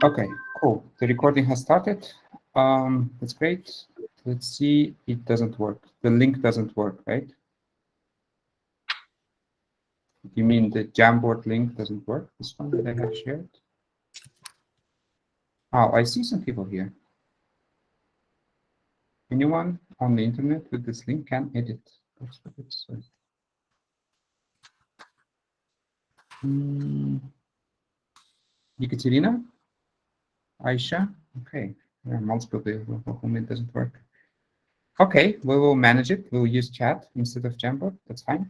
Okay, cool. The recording has started. That's great. Let's see. It doesn't work. The link doesn't work, right? You mean the Jamboard link doesn't work? This one that I have shared? Oh, I see some people here. Anyone on the internet with this link can edit. That's what it says. Ekaterina? Aisha? Okay. There are multiple people for whom it doesn't work. Okay, we will manage it. We'll use chat instead of Jamboard. That's fine.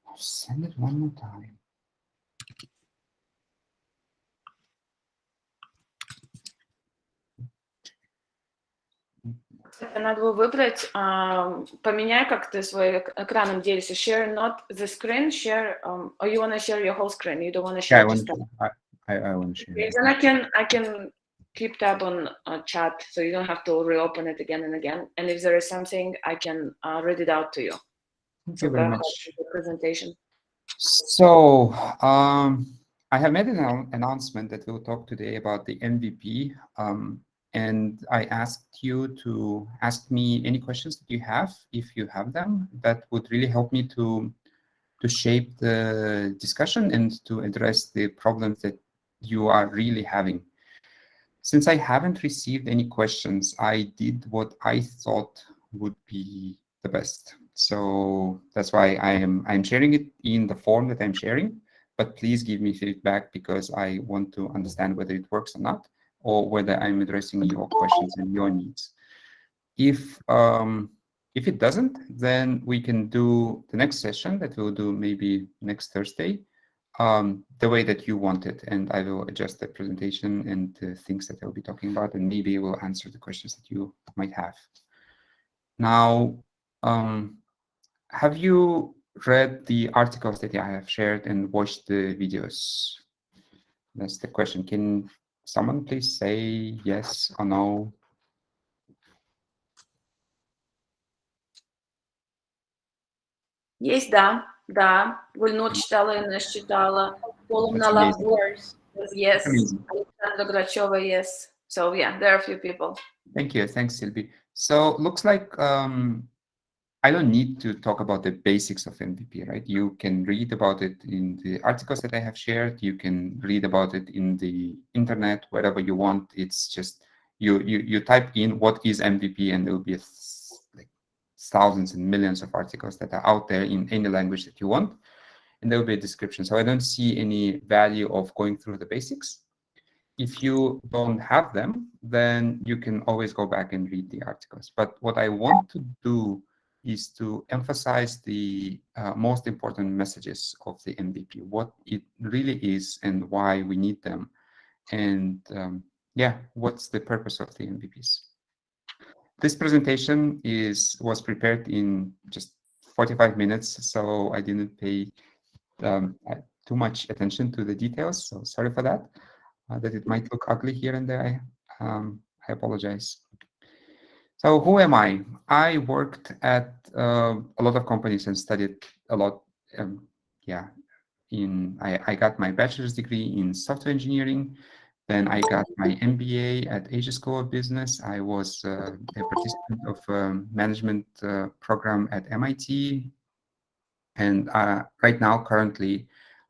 I'll send it one more time. Надо было выбрать, поменяй, как ты свой экраном делишься. Share not the screen, share, or you want to share your whole screen. You don't want to share just that. I want to share. Okay, then I can keep tab on chat, so you don't have to reopen it again and again. And if there is something, I can read it out to you. Thank you very much. The presentation. So I have made an announcement that we'll talk today about the MVP. And I asked you to ask me any questions that you have, if you have them. That would really help me to shape the discussion and to address the problems that you are really having. Since I haven't received any questions, I did what I thought would be the best. So that's why I'm sharing it in the form that I'm sharing, but please give me feedback because I want to understand whether it works or not, or whether I'm addressing your questions and your needs. If it doesn't, then we can do the next session that we'll do maybe next Thursday, the way that you want it, and I will adjust the presentation and the things that I'll be talking about, and maybe we'll answer the questions that you might have. Now, have you read the articles that I have shared and watched the videos? That's the question. Can someone please say yes or no? Есть, да. Гульнур читала, Инесс читала. Полумна Лавгорс, yes. Alexandra Gracheva, yes. So yeah, there are a few people. Thank you. Thanks, Sylvie. So looks like I don't need to talk about the basics of MVP, right? You can read about it in the articles that I have shared. You can read about it in the internet, wherever you want. It's just you type in what is MVP, and there will be like thousands and millions of articles that are out there in any language that you want, and there will be a description. So I don't see any value of going through the basics. If you don't have them, then you can always go back and read the articles. But what I want to do is to emphasize the most important messages of the MVP, what it really is and why we need them. And yeah, what's the purpose of the MVPs? This presentation was prepared in just 45 minutes, so I didn't pay too much attention to the details, so sorry for that. That it might look ugly here and there. I apologize. So who am I? I worked at a lot of companies and studied a lot. I got my bachelor's degree in software engineering. Then I got my MBA at Asia School of Business. I was a participant of a management program at MIT. And right now, currently,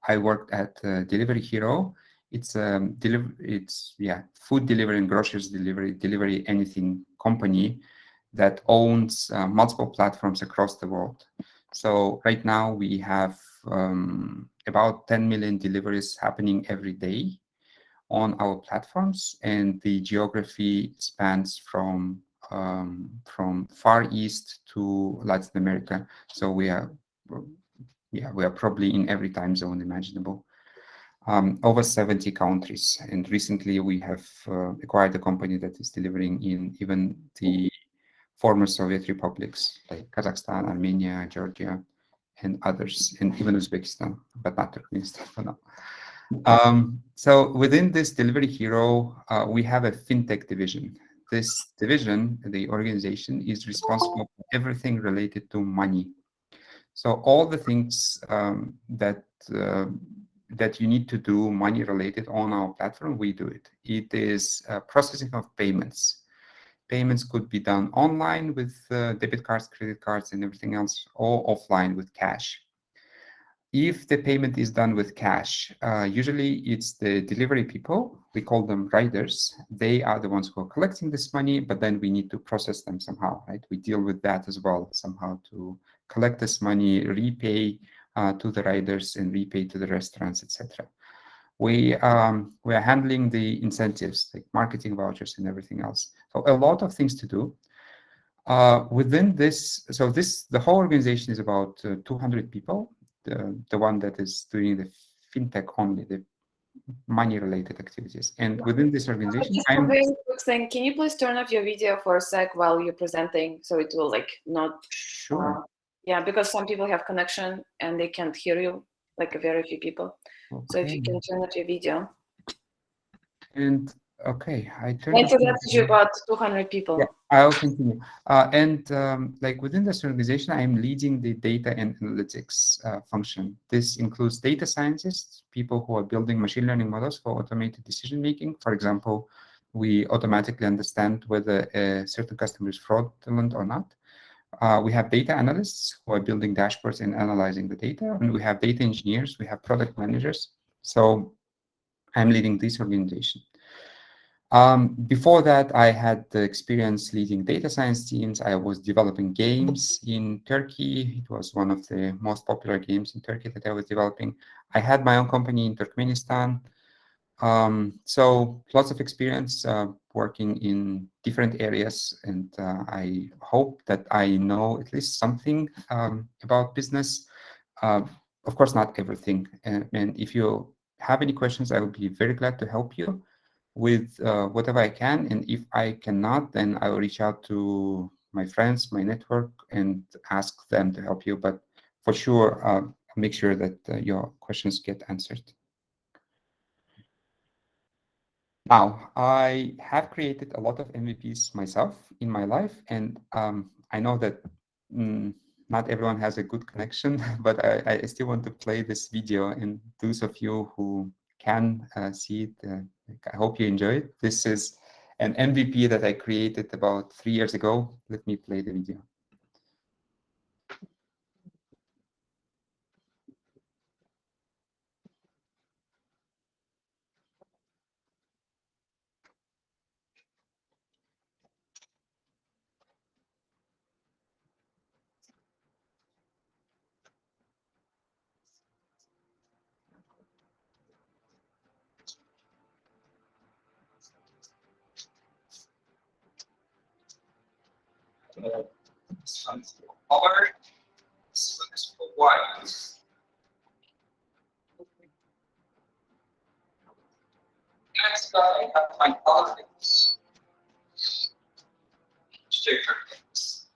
I worked at Delivery Hero. It's food delivery and groceries delivery anything company that owns multiple platforms across the world. So right now we have about 10 million deliveries happening every day on our platforms, and the geography spans from Far East to Latin America. So we are probably in every time zone imaginable. Over 70 countries, and recently we have acquired a company that is delivering in even the former Soviet republics like Kazakhstan, Armenia, Georgia, and others, and even Uzbekistan, but not Turkmenistan for now. So within this Delivery Hero, we have a fintech division. This division, the organization, is responsible for everything related to money. So all the things that that you need to do money related on our platform, we do it. It is processing of payments. Payments could be done online with debit cards, credit cards, and everything else, or offline with cash. If the payment is done with cash, usually it's the delivery people, we call them riders. They are the ones who are collecting this money, but then we need to process them somehow, right? We deal with that as well, somehow to collect this money, repay to the riders and repay to the restaurants, etc. We are handling the incentives, like marketing vouchers and everything else. So a lot of things to do. Within this, the whole organization is about 200 people. The one that is doing the fintech only, the money-related activities. And within this organization, just a very quick thing. Can you please turn off your video for a sec while you're presenting, so it will like not. Sure. Yeah, because some people have connection and they can't hear you, like very few people. Okay. So if you can turn off your video. And okay, I turned. I forgot you about 200 people. Yeah, I'll continue. Like within this organization, I'm leading the data and analytics function. This includes data scientists, people who are building machine learning models for automated decision making. For example, we automatically understand whether a certain customer is fraudulent or not. We have data analysts who are building dashboards and analyzing the data, and we have data engineers, we have product managers. So I'm leading this organization. Before that, I had the experience leading data science teams. I was developing games in Turkey. It was one of the most popular games in Turkey that I was developing. I had my own company in Turkmenistan. So lots of experience working in different areas, and I hope that I know at least something about business. Of course, not everything. And if you have any questions, I will be very glad to help you with whatever I can. And if I cannot, then I will reach out to my friends, my network, and ask them to help you. But for sure, make sure that your questions get answered. Now, I have created a lot of MVPs myself in my life, and I know that not everyone has a good connection, but I still want to play this video, and those of you who can see it, I hope you enjoy it. This is an MVP that I created about 3 years ago. Let me play the video. This one's for color, this one is for white. Next, I have my politics. Sticker things.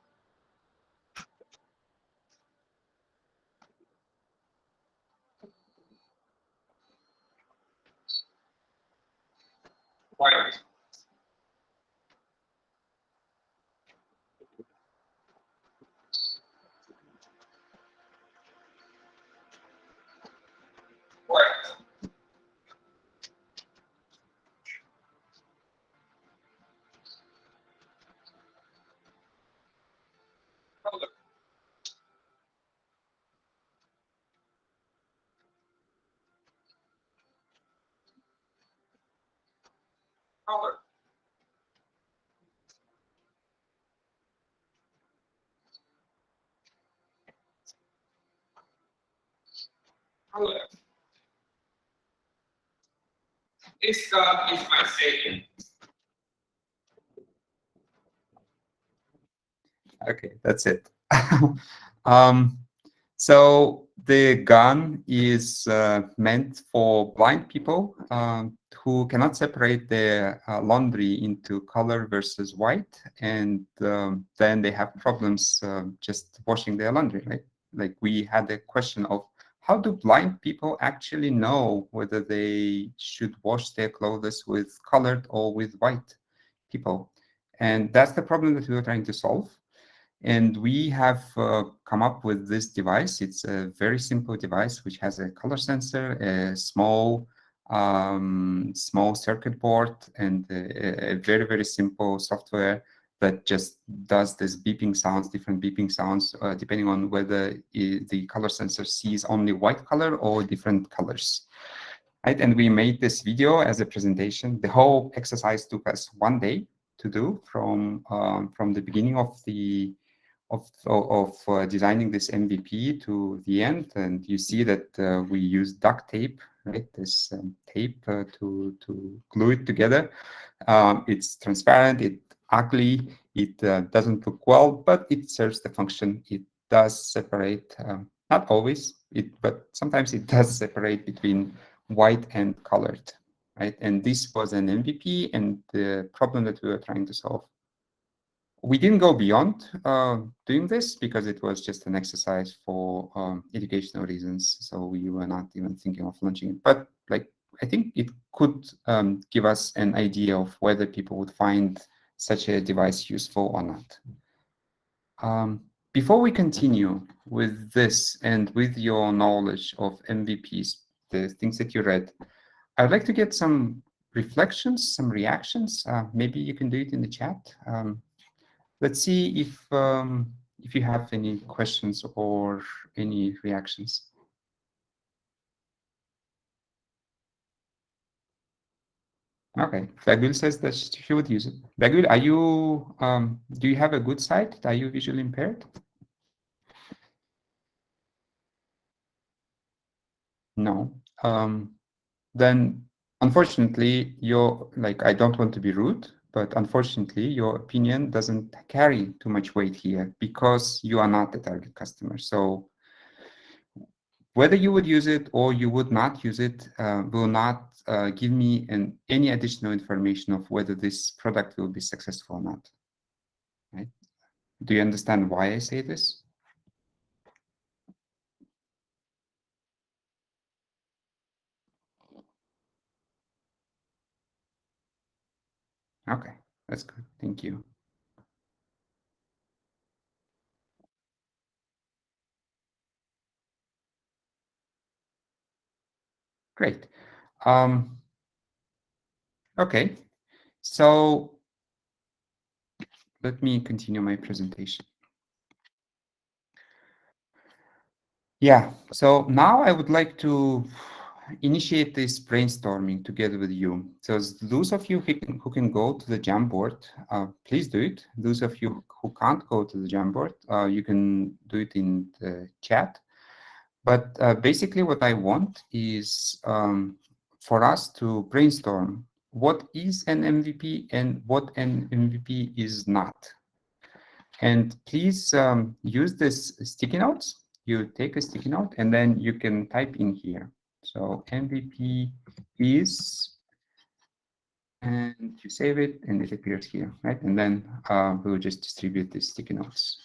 White. White. Color. Color. Color. This guy is my saving. Okay, that's it. So the gun is meant for blind people who cannot separate their laundry into color versus white, and then they have problems just washing their laundry, right? Like we had a question of how do blind people actually know whether they should wash their clothes with colored or with white people? And that's the problem that we were trying to solve. And we have come up with this device. It's a very simple device which has a color sensor, a small circuit board, and a very, very simple software that just does this beeping sounds, different beeping sounds, depending on whether the color sensor sees only white color or different colors. Right? And we made this video as a presentation. The whole exercise took us 1 day to do from the beginning of designing this MVP to the end. And you see that we use duct tape, right? This tape to glue it together. It's transparent, it's ugly, it doesn't look well, but it serves the function. It does separate, not always, but sometimes it does separate between white and colored, right? And this was an MVP and the problem that we were trying to solve. We didn't go beyond doing this because it was just an exercise for educational reasons. So we were not even thinking of launching it. But like, I think it could give us an idea of whether people would find such a device useful or not. Before we continue with this and with your knowledge of MVPs, the things that you read, I'd like to get some reflections, some reactions. Maybe you can do it in the chat. Let's see if you have any questions or any reactions. Okay, Bagul says that she would use it. Bagul, are you do you have a good sight? Are you visually impaired? No. Then unfortunately, I don't want to be rude, but unfortunately, your opinion doesn't carry too much weight here because you are not the target customer. So whether you would use it or you would not use it will not give me any additional information of whether this product will be successful or not. Right? Do you understand why I say this? Okay, that's good. Thank you. Great. Okay, so let me continue my presentation. Yeah, so now I would like to initiate this brainstorming together with you. So those of you who can go to the Jamboard, please do it. Those of you who can't go to the Jamboard, you can do it in the chat. But basically what I want is for us to brainstorm what is an MVP and what an MVP is not. And please use this sticky notes. You take a sticky note and then you can type in here. So MVP is, and you save it and it appears here, right? And then we'll just distribute these sticky notes.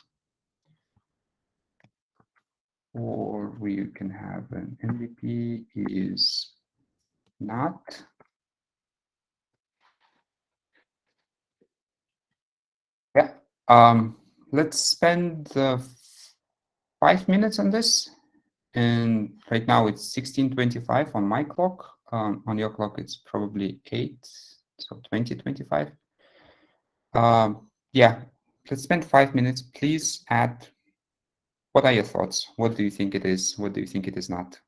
Or we can have an MVP is not. Yeah. Let's spend 5 minutes on this. And right now it's 16:25 on my clock. On your clock, it's probably 8, so 20:25. Yeah, let's spend 5 minutes. Please add, what are your thoughts? What do you think it is? What do you think it is not?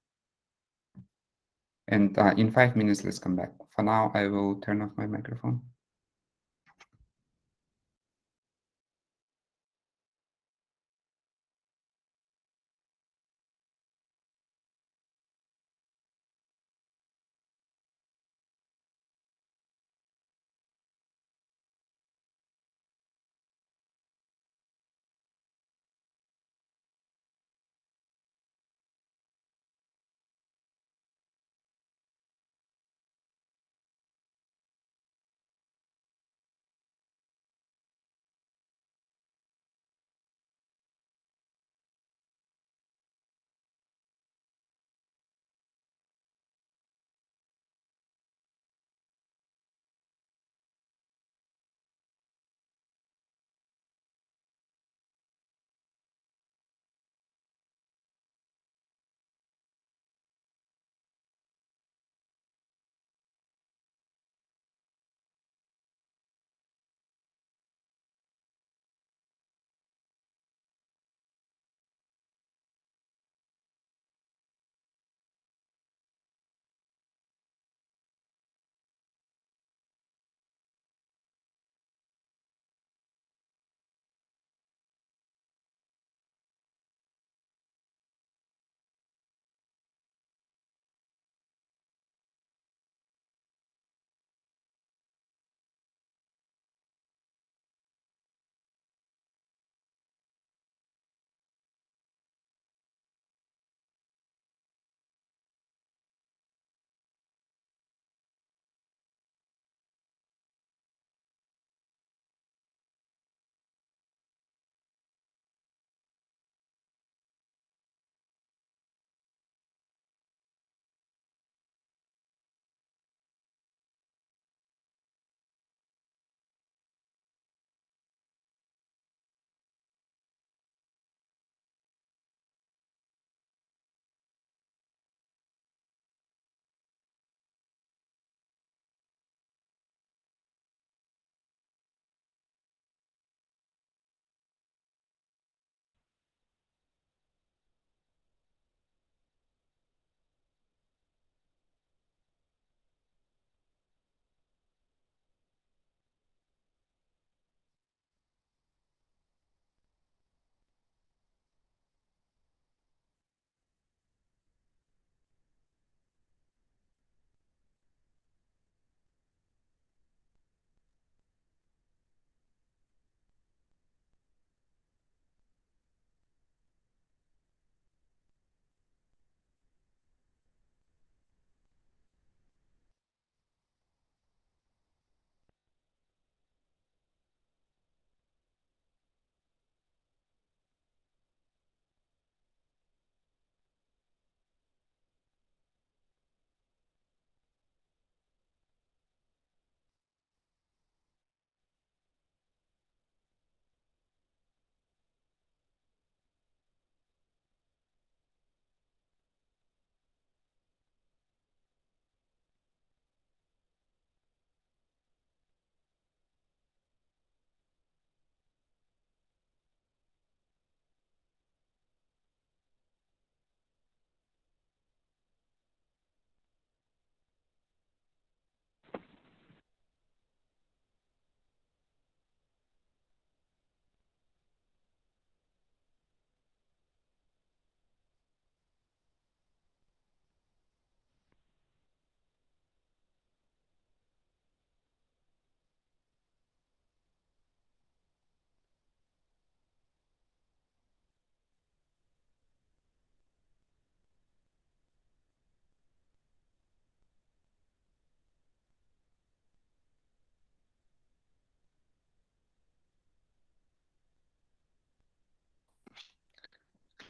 And in 5 minutes, let's come back. For now, I will turn off my microphone.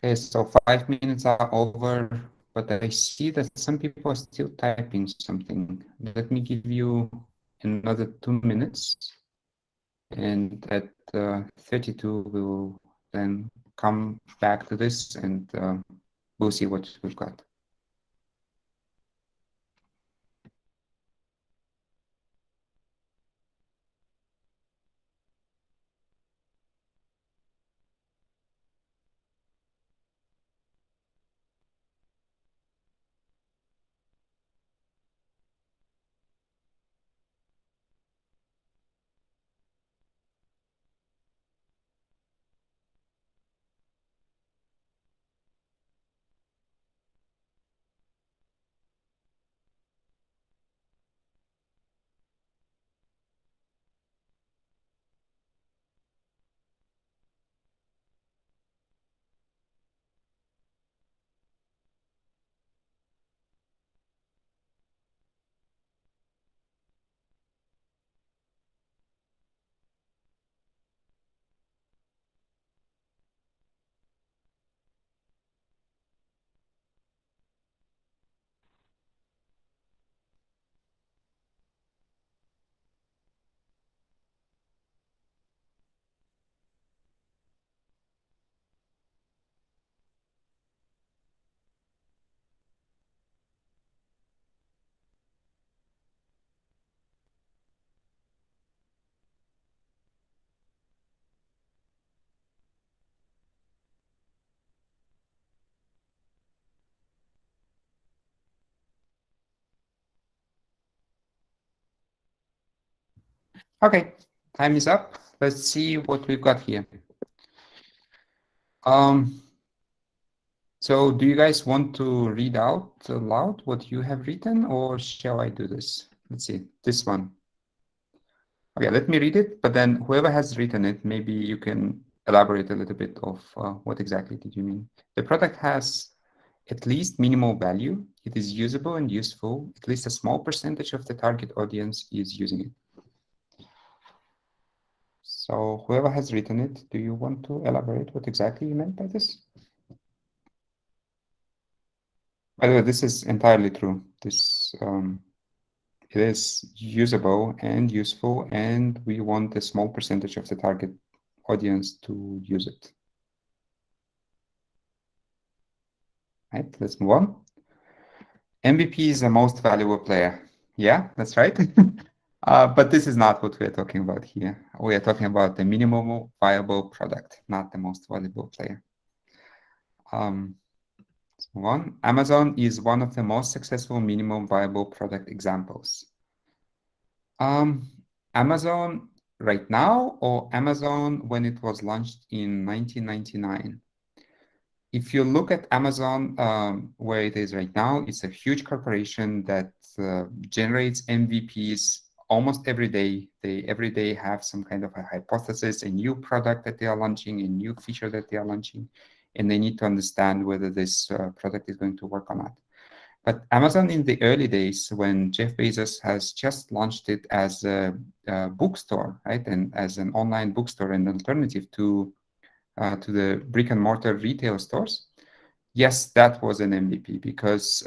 Okay, so 5 minutes are over, but I see that some people are still typing something. Let me give you another 2 minutes, and at 32 we'll then come back to this, and we'll see what we've got. Okay, time is up. Let's see what we've got here. So do you guys want to read out loud what you have written, or shall I do this? Let's see, this one. Okay, let me read it, but then whoever has written it, maybe you can elaborate a little bit of what exactly did you mean. The product has at least minimal value. It is usable and useful. At least a small percentage of the target audience is using it. So whoever has written it, do you want to elaborate what exactly you meant by this? By the way, this is entirely true. This it is usable and useful, and we want a small percentage of the target audience to use it. Right, let's move on. MVP is the most valuable player. Yeah, that's right. But this is not what we're talking about here. We are talking about the minimum viable product, not the most valuable player. Let's move on. Amazon is one of the most successful minimum viable product examples. Amazon right now, or Amazon when it was launched in 1999? If you look at Amazon, where it is right now, it's a huge corporation that generates MVPs almost every day. They every day have some kind of a hypothesis, a new product that they are launching, a new feature that they are launching, and they need to understand whether this product is going to work or not. But Amazon in the early days, when Jeff Bezos has just launched it as a bookstore, right, and as an online bookstore and alternative to the brick and mortar retail stores, yes, that was an MVP because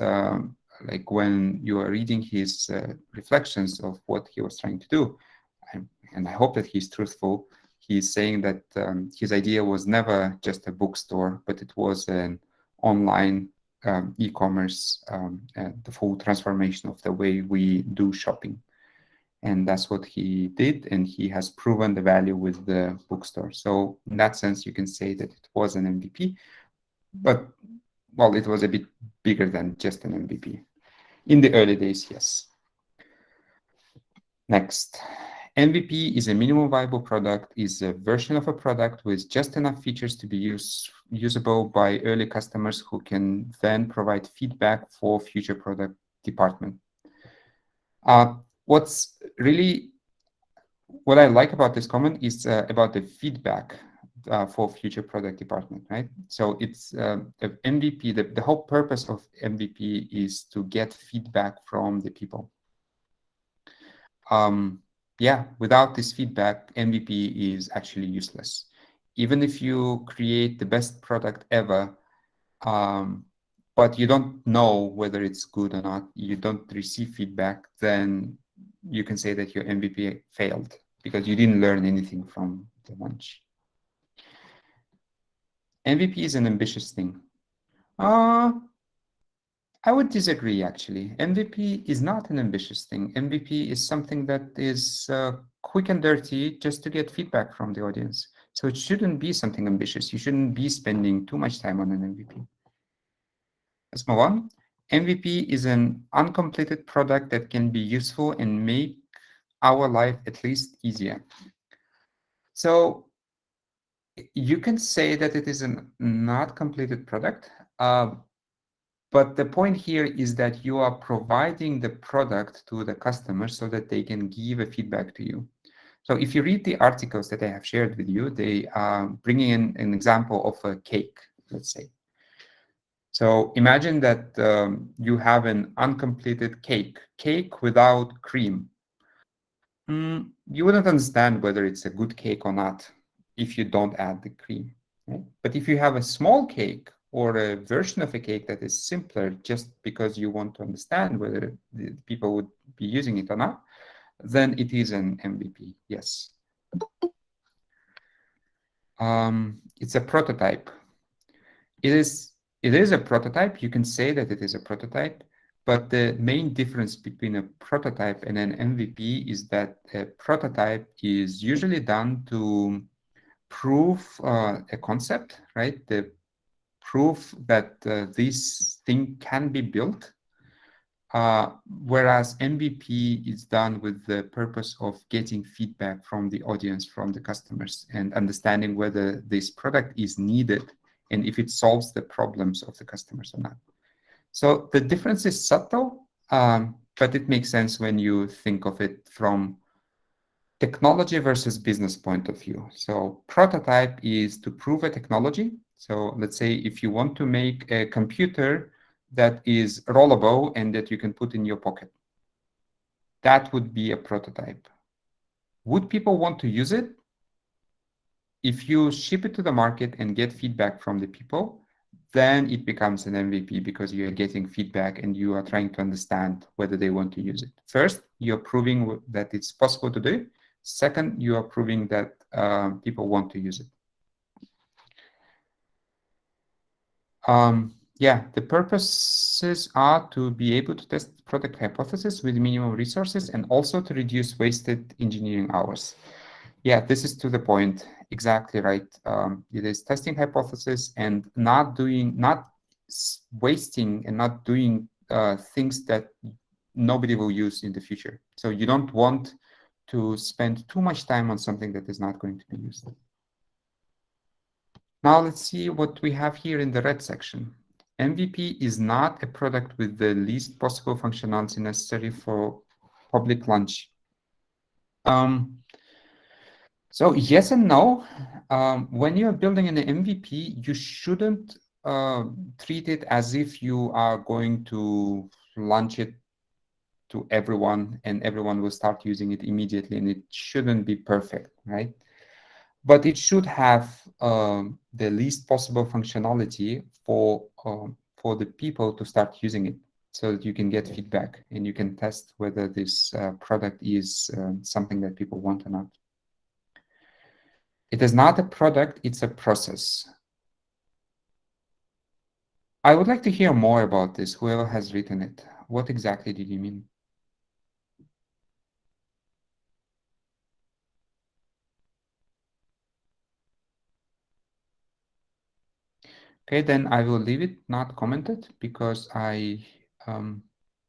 like when you are reading his reflections of what he was trying to do, and I hope that he's truthful, he's saying that his idea was never just a bookstore, but it was an online e-commerce, the full transformation of the way we do shopping. And that's what he did, and he has proven the value with the bookstore. So in that sense, you can say that it was an MVP, but well, it was a bit bigger than just an MVP. In the early days, yes. Next. MVP is a minimum viable product, is a version of a product with just enough features to be usable by early customers who can then provide feedback for future product department. What's really what I like about this comment is about the feedback for future product department, right? So it's the MVP, the whole purpose of MVP is to get feedback from the people. Yeah, without this feedback, MVP is actually useless. Even if you create the best product ever, but you don't know whether it's good or not, you don't receive feedback, then you can say that your MVP failed because you didn't learn anything from the launch. MVP is an ambitious thing. I would disagree, actually. MVP is not an ambitious thing. MVP is something that is quick and dirty just to get feedback from the audience. So it shouldn't be something ambitious. You shouldn't be spending too much time on an MVP. Let's move on. MVP is an uncompleted product that can be useful and make our life at least easier. So you can say that it is a not completed product, but the point here is that you are providing the product to the customer so that they can give a feedback to you. So if you read the articles that I have shared with you, they are bringing in an example of a cake, let's say. So imagine that you have an uncompleted cake without cream. You wouldn't understand whether it's a good cake or not if you don't add the cream. Right? But if you have a small cake or a version of a cake that is simpler just because you want to understand whether the people would be using it or not, then it is an MVP, yes. It's a prototype. It is a prototype. You can say that it is a prototype, but the main difference between a prototype and an MVP is that a prototype is usually done to prove a concept, right? The proof that this thing can be built, whereas MVP is done with the purpose of getting feedback from the audience, from the customers, and understanding whether this product is needed and if it solves the problems of the customers or not. So the difference is subtle, but it makes sense when you think of it from technology versus business point of view. So prototype is to prove a technology. So let's say if you want to make a computer that is rollable and that you can put in your pocket, that would be a prototype. Would people want to use it? If you ship it to the market and get feedback from the people, then it becomes an MVP because you are getting feedback and you are trying to understand whether they want to use it. First, you're proving that it's possible to do it. Second, you are proving that people want to use it. Yeah, the purposes are to be able to test product hypothesis with minimum resources and also to reduce wasted engineering hours. Yeah, this is to the point. Exactly right. It is testing hypothesis and not wasting and not doing things that nobody will use in the future. So you don't want to spend too much time on something that is not going to be used. Now let's see what we have here in the red section. MVP is not a product with the least possible functionality necessary for public launch. So yes and no. When you're building an MVP, you shouldn't treat it as if you are going to launch it to everyone and everyone will start using it immediately, and it shouldn't be perfect, right? But it should have the least possible functionality for the people to start using it so that you can get feedback and you can test whether this product is something that people want or not. It is not a product, it's a process. I would like to hear more about this, whoever has written it. What exactly did you mean? Okay, then I will leave it not commented because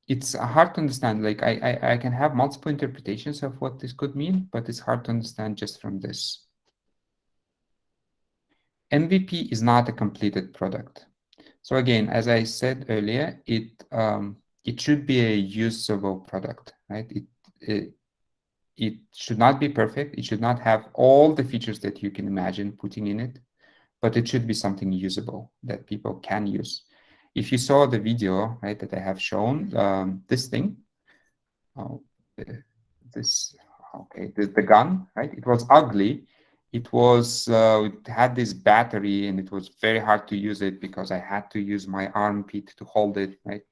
it's hard to understand. Like I can have multiple interpretations of what this could mean, but it's hard to understand just from this. MVP is not a completed product. So again, as I said earlier, it should be a usable product, right? It should not be perfect. It should not have all the features that you can imagine putting in it, but it should be something usable that people can use. If you saw the video, right, that I have shown, this thing, the gun, right? It was ugly. It was it had this battery, and it was very hard to use it because I had to use my armpit to hold it, right?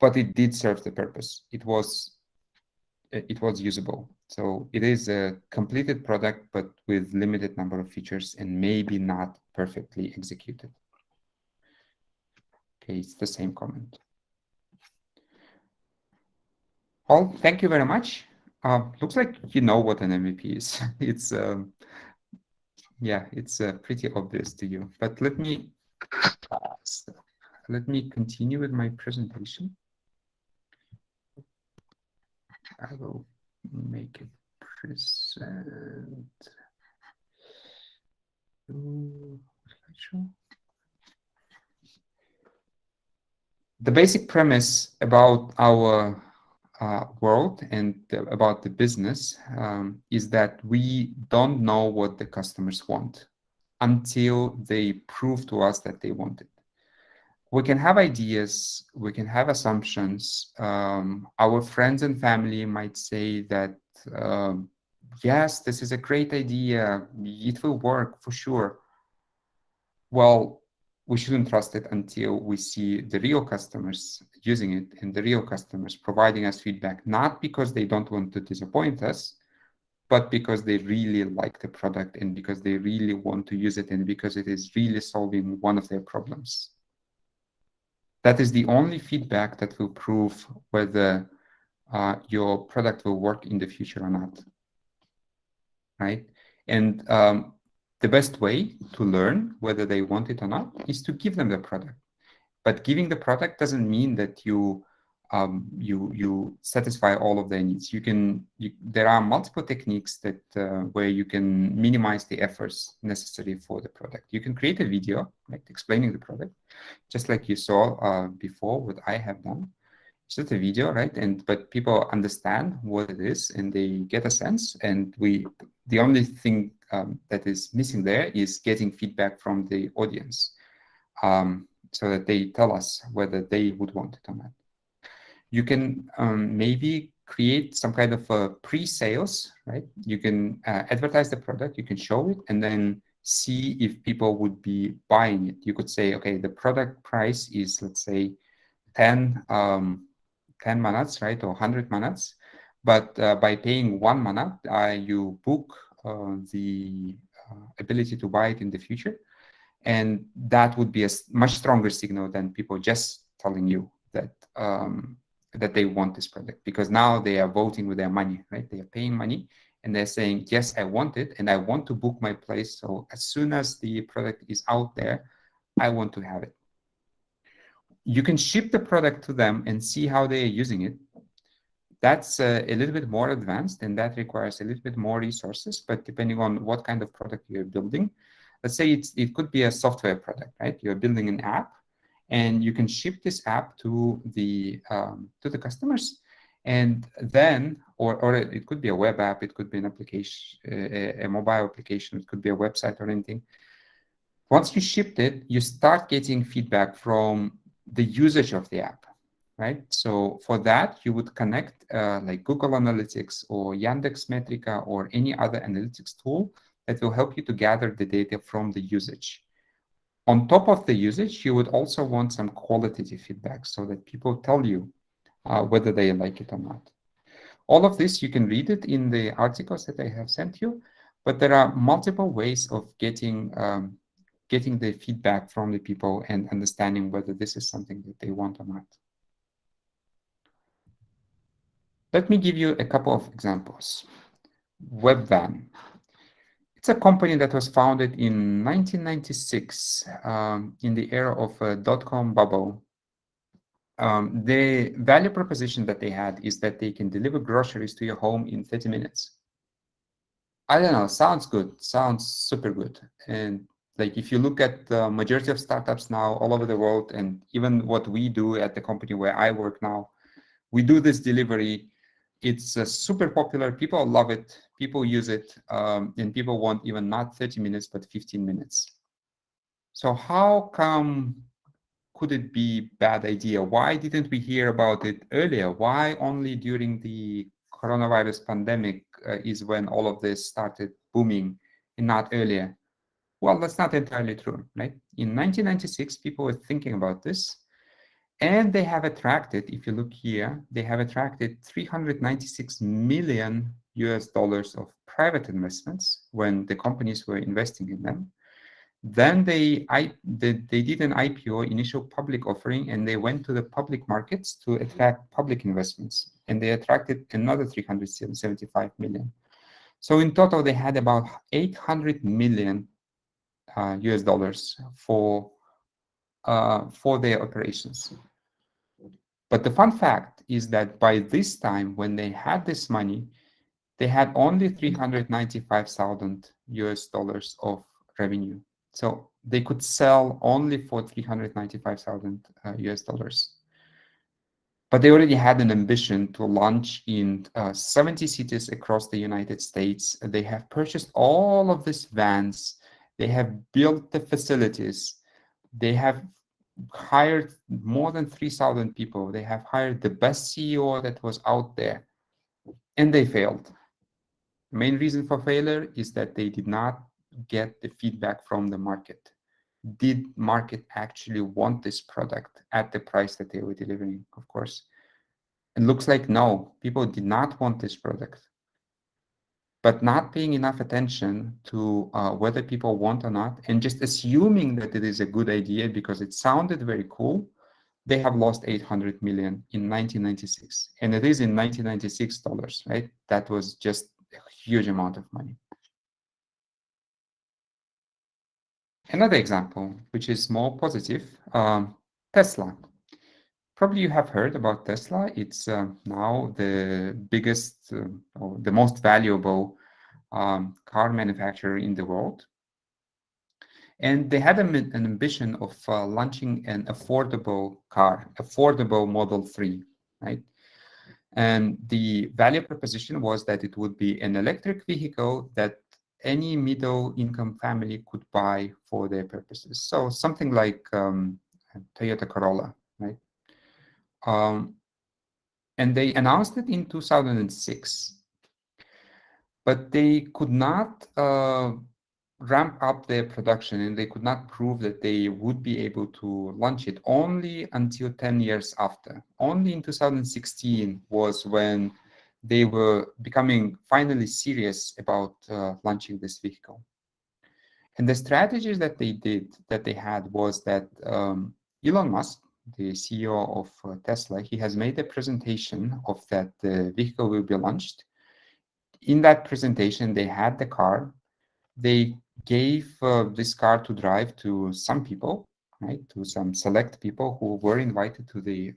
But it did serve the purpose. It was usable. So it is a completed product, but with limited number of features and maybe not perfectly executed. Okay, it's the same comment. Paul, thank you very much. Looks like you know what an MVP is. It's yeah, it's pretty obvious to you. But let me continue with my presentation. I will make it present. The basic premise about our world and about the business is that we don't know what the customers want until they prove to us that they want it. We can have ideas, we can have assumptions. Our friends and family might say that, yes, this is a great idea, it will work for sure. Well, we shouldn't trust it until we see the real customers using it and the real customers providing us feedback, not because they don't want to disappoint us, but because they really like the product and because they really want to use it and because it is really solving one of their problems. That is the only feedback that will prove whether your product will work in the future or not, right? And the best way to learn whether they want it or not is to give them the product. But giving the product doesn't mean that you satisfy all of their needs. There are multiple techniques that where you can minimize the efforts necessary for the product. You can create a video, like explaining the product, just like you saw before what I have done. It's just a video, right? But people understand what it is and they get a sense. And the only thing that is missing there is getting feedback from the audience, so that they tell us whether they would want it or not. You can maybe create some kind of pre-sales, right? You can advertise the product, you can show it, and then see if people would be buying it. You could say, okay, the product price is, let's say, 10 manats, right, or 100 manats. But by paying 1 manat, you book the ability to buy it in the future. And that would be a much stronger signal than people just telling you that that they want this product, because now they are voting with their money, right? They are paying money and they're saying, yes, I want it and I want to book my place. So as soon as the product is out there, I want to have it. You can ship the product to them and see how they are using it. That's a little bit more advanced and that requires a little bit more resources, but depending on what kind of product you're building. Let's say it could be a software product, right? You're building an app and you can ship this app to the customers. And then, or it could be a web app, it could be an application, a mobile application, it could be a website or anything. Once you shipped it, you start getting feedback from the usage of the app, right? So for that, you would connect like Google Analytics or Yandex Metrica or any other analytics tool that will help you to gather the data from the usage. On top of the usage, you would also want some qualitative feedback so that people tell you whether they like it or not. All of this, you can read it in the articles that I have sent you, but there are multiple ways of getting the feedback from the people and understanding whether this is something that they want or not. Let me give you a couple of examples. Webvan. It's a company that was founded in 1996 in the era of a dot-com bubble. The value proposition that they had is that they can deliver groceries to your home in 30 minutes. I don't know, sounds good, sounds super good. And like if you look at the majority of startups now all over the world, and even what we do at the company where I work now, we do this delivery. It's super popular. People love it. People use it. And people want even not 30 minutes, but 15 minutes. So how come could it be bad idea? Why didn't we hear about it earlier? Why only during the coronavirus pandemic is when all of this started booming and not earlier. Well, that's not entirely true, right? In 1996, people were thinking about this, and they have attracted, if you look here, they have attracted 396 million US dollars of private investments when the companies were investing in them. Then they did an IPO, initial public offering, and they went to the public markets to attract public investments, and they attracted another 375 million. So in total, they had about 800 million US dollars for their operations. But the fun fact is that by this time, when they had this money, they had only 395,000 US dollars of revenue. So they could sell only for 395,000 US dollars. But they already had an ambition to launch in 70 cities across the United States. They have purchased all of these vans. They have built the facilities. They have hired more than 3,000 people. They have hired the best CEO that was out there, and they failed. The main reason for failure is that they did not get the feedback from the market. Did market actually want this product at the price that they were delivering? Of course. It looks like no, people did not want this product. But not paying enough attention to whether people want or not, and just assuming that it is a good idea because it sounded very cool, they have lost 800 million in 1996. And it is in 1996 dollars, right? That was just a huge amount of money. Another example, which is more positive, Tesla. Probably you have heard about Tesla. It's now the biggest or the most valuable car manufacturer in the world. And they had an ambition of launching an affordable car, affordable Model 3, right? And the value proposition was that it would be an electric vehicle that any middle-income family could buy for their purposes. So something like Toyota Corolla, right? And they announced it in 2006, but they could not ramp up their production, and they could not prove that they would be able to launch it only until 10 years after. Only in 2016 was when they were becoming finally serious about launching this vehicle. And the strategies that they had was that Elon Musk, the CEO of Tesla, he has made a presentation of that the vehicle will be launched. In that presentation, they had the car. They gave this car to drive to some people, right? To some select people who were invited to the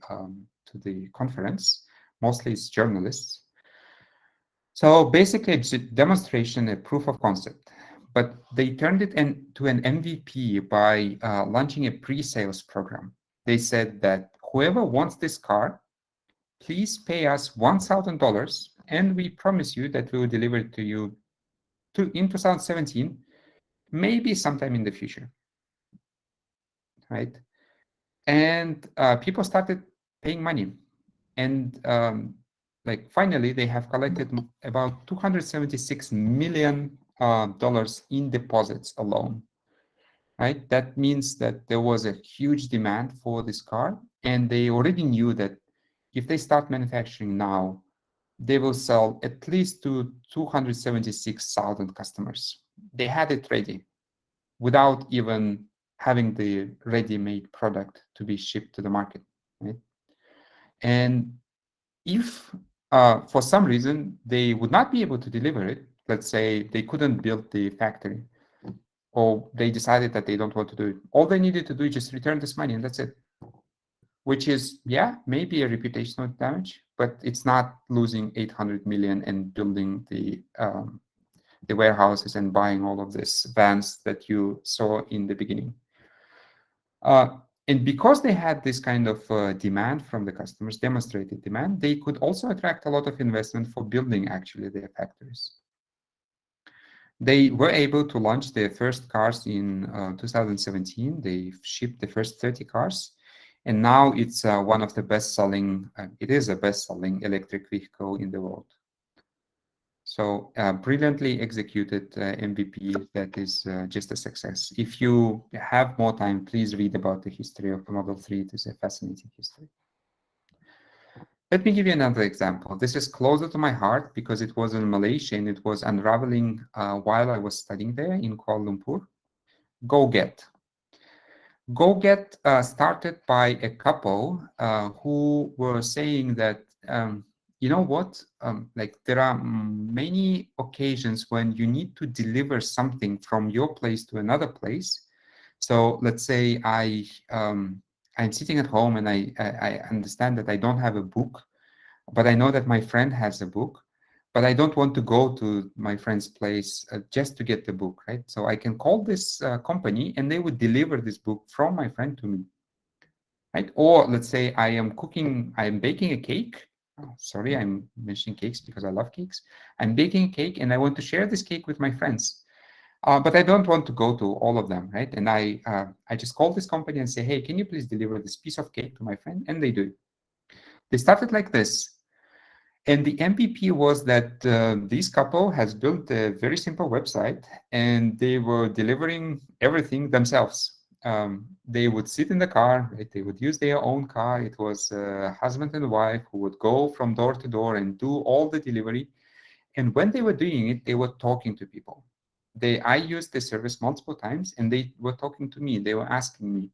conference. Mostly it's journalists. So basically, it's a demonstration, a proof of concept. But they turned it into an MVP by launching a pre-sales program. They said that whoever wants this car, please pay us $1,000, and we promise you that we will deliver it to you in 2017, maybe sometime in the future, right? And people started paying money. And like finally, they have collected about $276 million in deposits alone, right? That means that there was a huge demand for this car, and they already knew that if they start manufacturing now, they will sell at least to 276,000 customers. They had it ready without even having the ready-made product to be shipped to the market, right? And if for some reason they would not be able to deliver it, let's say they couldn't build the factory, or they decided that they don't want to do it, all they needed to do is just return this money and that's it. Which is, yeah, maybe a reputational damage, but it's not losing 800 million and building the warehouses and buying all of these vans that you saw in the beginning. And because they had this kind of demand from the customers, demonstrated demand, they could also attract a lot of investment for building actually their factories. They were able to launch their first cars in 2017. They shipped the first 30 cars. And now it's one of the best-selling, it is a best-selling electric vehicle in the world. So brilliantly executed MVP that is just a success. If you have more time, please read about the history of Model 3. It is a fascinating history. Let me give you another example. This is closer to my heart because it was in Malaysia and it was unraveling while I was studying there in Kuala Lumpur. GoGet. GoGet started by a couple who were saying that, you know what, like there are many occasions when you need to deliver something from your place to another place. So let's say I'm sitting at home and I understand that I don't have a book, but I know that my friend has a book, but I don't want to go to my friend's place just to get the book, right? So I can call this company and they would deliver this book from my friend to me, right? Or let's say I am baking a cake. Oh, sorry, I'm mentioning cakes because I love cakes. I'm baking a cake and I want to share this cake with my friends. But I don't want to go to all of them, right? And I just call this company and say, hey, can you please deliver this piece of cake to my friend? And they do. They started like this. And the MVP was that this couple has built a very simple website and they were delivering everything themselves. They would sit in the car, right? They would use their own car. It was a husband and wife who would go from door to door and do all the delivery. And when they were doing it, they were talking to people. I used the service multiple times and they were talking to me. They were asking me,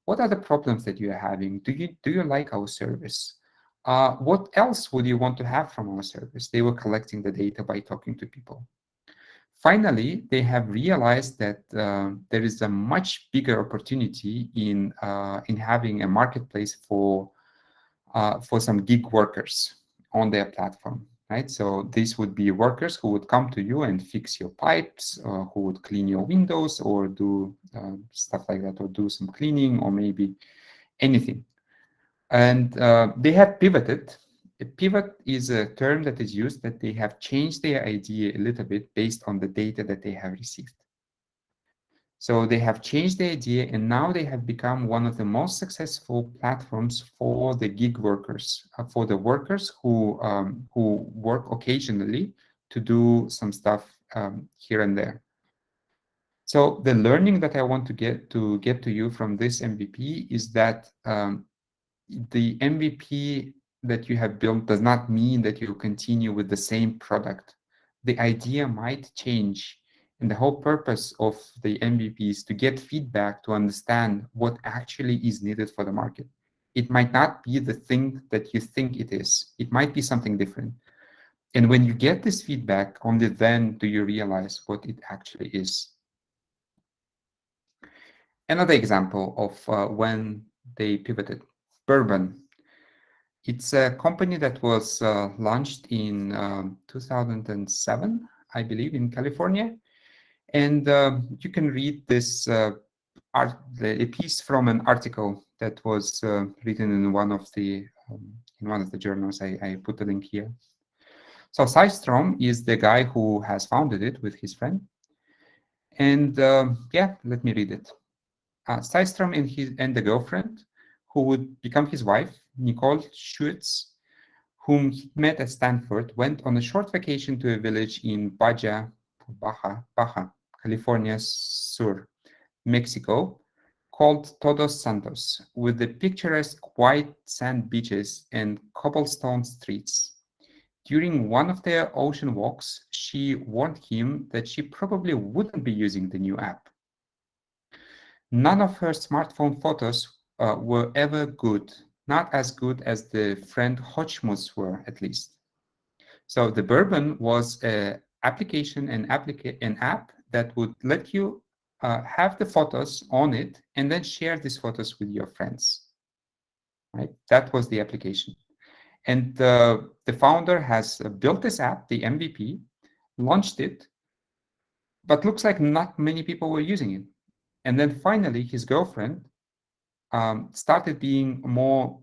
what are the problems that you are having? Do you like our service? What else would you want to have from our service? They were collecting the data by talking to people. Finally, they have realized that there is a much bigger opportunity in having a marketplace for some gig workers on their platform, right? So these would be workers who would come to you and fix your pipes, who would clean your windows or do stuff like that, or do some cleaning or maybe anything. And they have pivoted. A pivot is a term that is used that they have changed their idea a little bit based on the data that they have received. So they have changed the idea and now they have become one of the most successful platforms for the gig workers, for the workers who work occasionally to do some stuff here and there. So the learning that I want to get to you from this MVP is that the MVP that you have built does not mean that you continue with the same product. The idea might change. And the whole purpose of the MVP is to get feedback to understand what actually is needed for the market. It might not be the thing that you think it is. It might be something different. And when you get this feedback, only then do you realize what it actually is. Another example of when they pivoted, Bourbon. It's a company that was launched in 2007, I believe, in California. And you can read this a piece from an article that was written in one of the journals. I put the link here. So Systrom is the guy who has founded it with his friend. And yeah, let me read it. Systrom and the girlfriend, who would become his wife, Nicole Schutz, whom he met at Stanford, went on a short vacation to a village in Baja, California Sur, Mexico, called Todos Santos, with the picturesque white sand beaches and cobblestone streets. During one of their ocean walks, she warned him that she probably wouldn't be using the new app. None of her smartphone photos were ever good, not as good as the friend Hodgmo's were, at least. So the Bourbon was an application, an app that would let you have the photos on it and then share these photos with your friends. Right? That was the application. And the founder has built this app, the MVP, launched it, but looks like not many people were using it. And then finally, his girlfriend started being more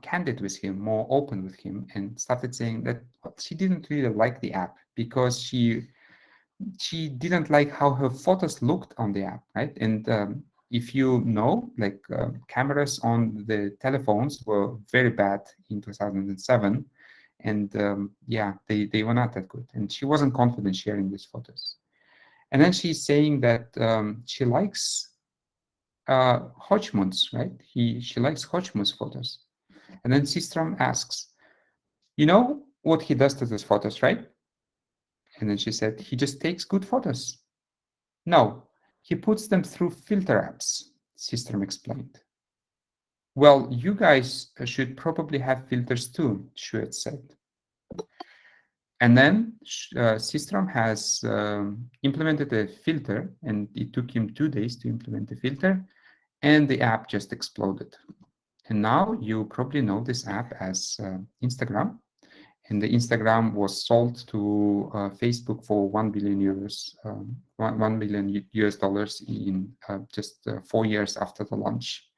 candid with him, more open with him, and started saying that she didn't really like the app because she didn't like how her photos looked on the app, right? And if you know, like cameras on the telephones were very bad in 2007, And yeah, they were not that good. And she wasn't confident sharing these photos. And then she's saying that she likes Hodgman's, right? She likes Hodgman's photos. And then Sistrom asks, you know what he does to those photos, right? And then she said, he just takes good photos. No, he puts them through filter apps, Sistrom explained. Well, you guys should probably have filters too, Shuet said. And then Sistrom has implemented a filter, and it took him 2 days to implement the filter, and the app just exploded. And now you probably know this app as Instagram. And the Instagram was sold to Facebook for 1 billion euros, 1 billion US dollars in just 4 years after the launch.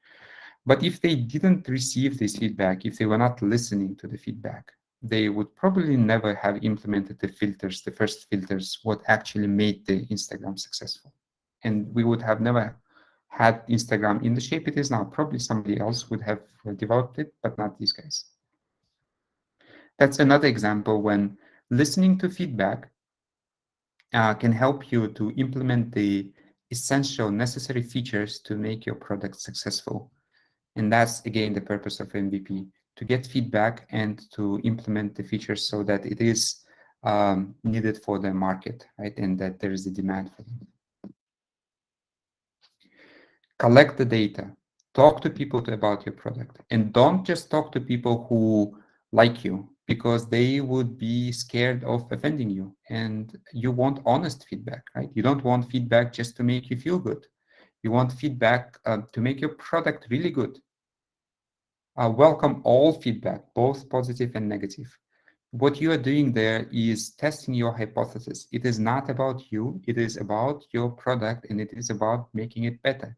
But if they didn't receive this feedback, if they were not listening to the feedback, they would probably never have implemented the filters, the first filters, what actually made the Instagram successful. And we would have never had Instagram in the shape it is now. Probably somebody else would have developed it, but not these guys. That's another example when listening to feedback can help you to implement the essential necessary features to make your product successful. And that's, again, the purpose of MVP, to get feedback and to implement the features so that it is needed for the market, right? And that there is a demand for them. Collect the data. Talk to people about your product. And don't just talk to people who like you, because they would be scared of offending you. And you want honest feedback, right? You don't want feedback just to make you feel good. You want feedback to make your product really good. Welcome all feedback, both positive and negative. What you are doing there is testing your hypothesis. It is not about you, it is about your product, and it is about making it better.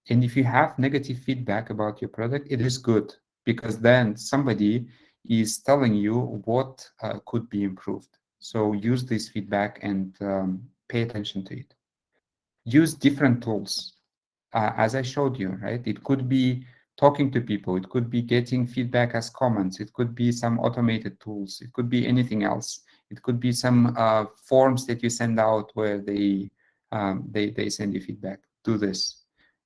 And if you have negative feedback about your product, it is good, because then somebody is telling you what could be improved. So use this feedback and pay attention to it. Use different tools. As I showed you, right? It could be talking to people. It could be getting feedback as comments. It could be some automated tools. It could be anything else. It could be some forms that you send out where they send you feedback. Do this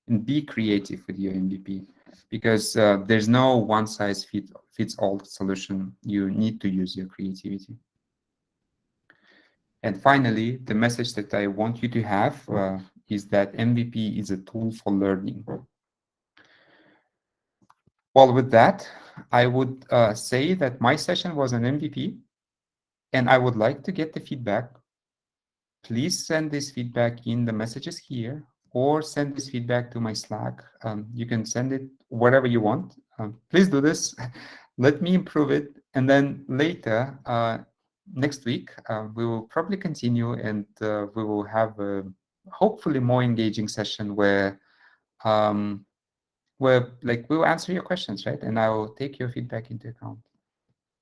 and be creative with your MVP, because there's no one size fits all solution. You need to use your creativity. And finally, the message that I want you to have is that MVP is a tool for learning. Well, with that, I would say that my session was an MVP, and I would like to get the feedback. Please send this feedback in the messages here, or send this feedback to my Slack. You can send it wherever you want. Please do this. Let me improve it. And then later, next week, we will probably continue, and we will have a hopefully more engaging session where like we'll answer your questions, right? And I will take your feedback into account.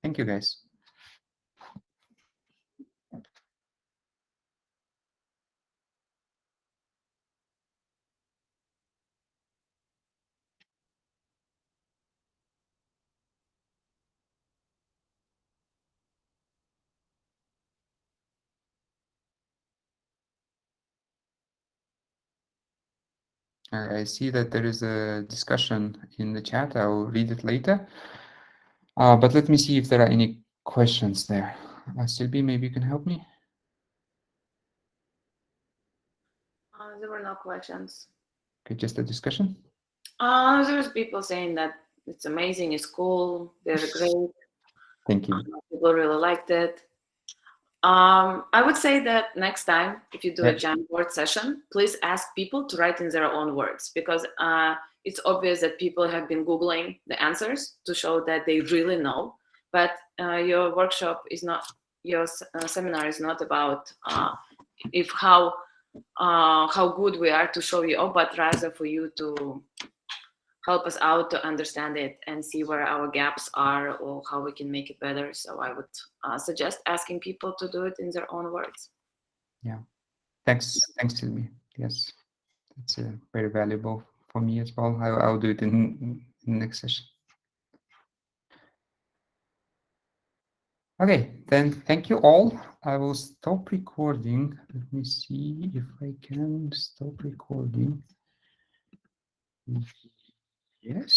Thank you, guys. I see that there is a discussion in the chat. I will read it later. But let me see if there are any questions there. Sylvie, maybe you can help me? There were no questions. Okay, just a discussion? There was people saying that it's amazing, it's cool, they're great. Thank you. People really liked it. I would say that next time, if you do a Jamboard session, please ask people to write in their own words, because it's obvious that people have been Googling the answers to show that they really know. But your workshop is not, your seminar is not about how good we are to show you, but rather for you to help us out to understand it and see where our gaps are or how we can make it better. So I would suggest asking people to do it in their own words. Yeah, thanks, Sylvie. Yes, it's very valuable for me as well. I'll do it in the next session. Okay, then thank you all. I will stop recording. Let me see if I can stop recording. Yes.